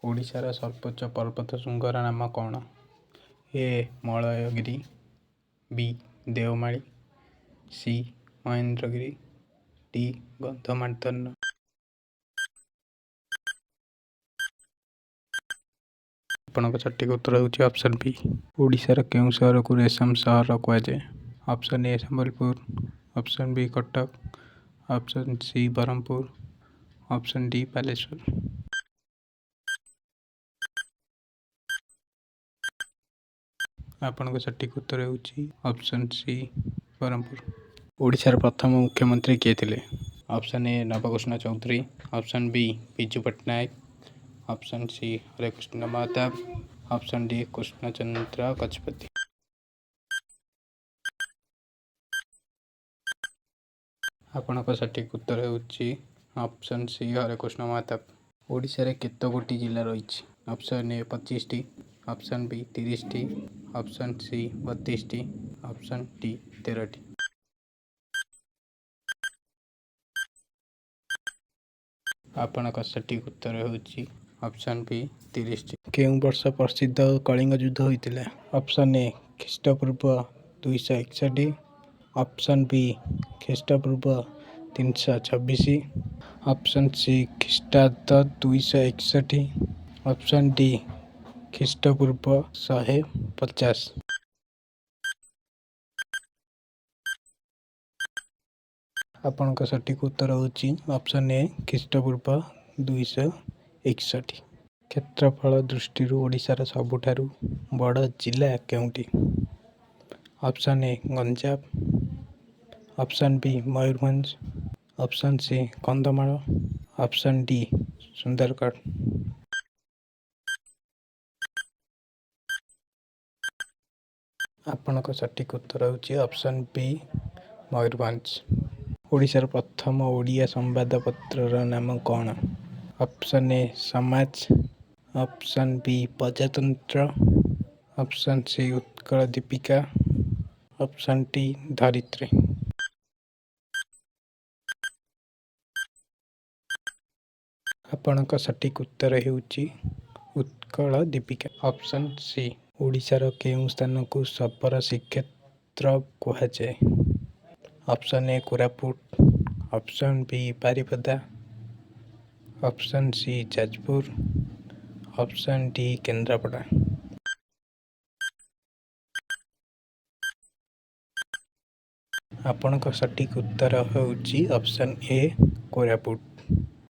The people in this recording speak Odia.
ଓଡ଼ିଶାର ସର୍ବୋଚ୍ଚ ପର୍ବତ ଶୃଙ୍ଗର ନାମ କ'ଣ? ଏ. ମଳୟଗିରି, ବି. ଦେଓମାଳି, ସି. ମହେନ୍ଦ୍ରଗିରି, ଡି. ଗନ୍ଧମାର୍ଦ୍ଦନ। ଆପଣଙ୍କ ସଠିକ୍ ଉତ୍ତର ହେଉଛି ଅପସନ୍ ବି। ଓଡ଼ିଶାର କେଉଁ ସହରକୁ ରେଶମ ସହର କୁହାଯାଏ? Option A Sambalpur, option B Cuttack, option C Brahmapur, option D Baleswar. ଆପଣଙ୍କ ସଠିକ୍ ଉତ୍ତର ହେଉଛି ଅପସନ୍ ସି ବ୍ରହ୍ମପୁର। ଓଡ଼ିଶାର ପ୍ରଥମ ମୁଖ୍ୟମନ୍ତ୍ରୀ କିଏ ଥିଲେ? Option A Nabakrushna Choudhury, option B Biju Patnaik, option C Harekrushna Mahtab, option D Krushnachandra Gajapati. ଆପଣଙ୍କ ସଠିକ୍ ଉତ୍ତର ହେଉଛି ଅପସନ୍ ସି ହରେକୃଷ୍ଣ ମହତାବ। ଓଡ଼ିଶାରେ କେତୋଟି ଜିଲ୍ଲା ରହିଛି? ଅପସନ୍ ଏ 25ଟି, ଅପସନ୍ ବି 30ଟି, ଅପସନ୍ ସି 32ଟି, ଅପସନ୍ ଡି 13ଟି। ଆପଣଙ୍କ ସଠିକ୍ ଉତ୍ତର ହେଉଛି ଅପସନ୍ ବି 30ଟି। କେଉଁ ବର୍ଷ ପ୍ରସିଦ୍ଧ କଳିଙ୍ଗ ଯୁଦ୍ଧ ହୋଇଥିଲା? ଅପସନ୍ ଏ ଖ୍ରୀଷ୍ଟପୂର୍ବ 261, ଅପସନ୍ ବି ଖ୍ରୀଷ୍ଟପୂର୍ବ 326, ଅପସନ୍ ସି ଖ୍ରୀଷ୍ଟାବ୍ଦ 261, ଅପସନ୍ ଡି ଖ୍ରୀଷ୍ଟପୂର୍ବ 150। ଆପଣଙ୍କ ସଠିକ୍ ଉତ୍ତର ହେଉଛି ଅପସନ୍ ଏ ଖ୍ରୀଷ୍ଟପୂର୍ବ 261। କ୍ଷେତ୍ରଫଳ ଦୃଷ୍ଟିରୁ ଓଡ଼ିଶାର ସବୁଠାରୁ ବଡ଼ ଜିଲ୍ଲା କେଉଁଟି? Option A Ganjam, option B Mayurbhanj, option C Kandhamal, option D Sundargarh. ଆପଣଙ୍କ ସଠିକ୍ ଉତ୍ତର ହେଉଛି ଅପସନ୍ ବି ମୟୂରଭଞ୍ଜ। ଓଡ଼ିଶାର ପ୍ରଥମ ଓଡ଼ିଆ ସମ୍ବାଦପତ୍ରର ନାମ କ'ଣ? Option A Samaja, option B Prajatantra, option C Utkal Dipika, option D Dharitri. ଆପଣଙ୍କ ସଠିକ୍ ଉତ୍ତର ହେଉଛି ଉତ୍କଳ ଦୀପିକା, ଅପସନ୍ ସି। ଓଡ଼ିଶାର କେଉଁ ସ୍ଥାନକୁ ଶବର ଶ୍ରୀକ୍ଷେତ୍ର କୁହାଯାଏ? ଅପସନ୍ ଏ Koraput, option B Baripada, option C Jajpur, option D Kendrapara. ଆପଣଙ୍କ ସଠିକ୍ ଉତ୍ତର ହେଉଛି ଅପସନ୍ ଏ କୋରାପୁଟ।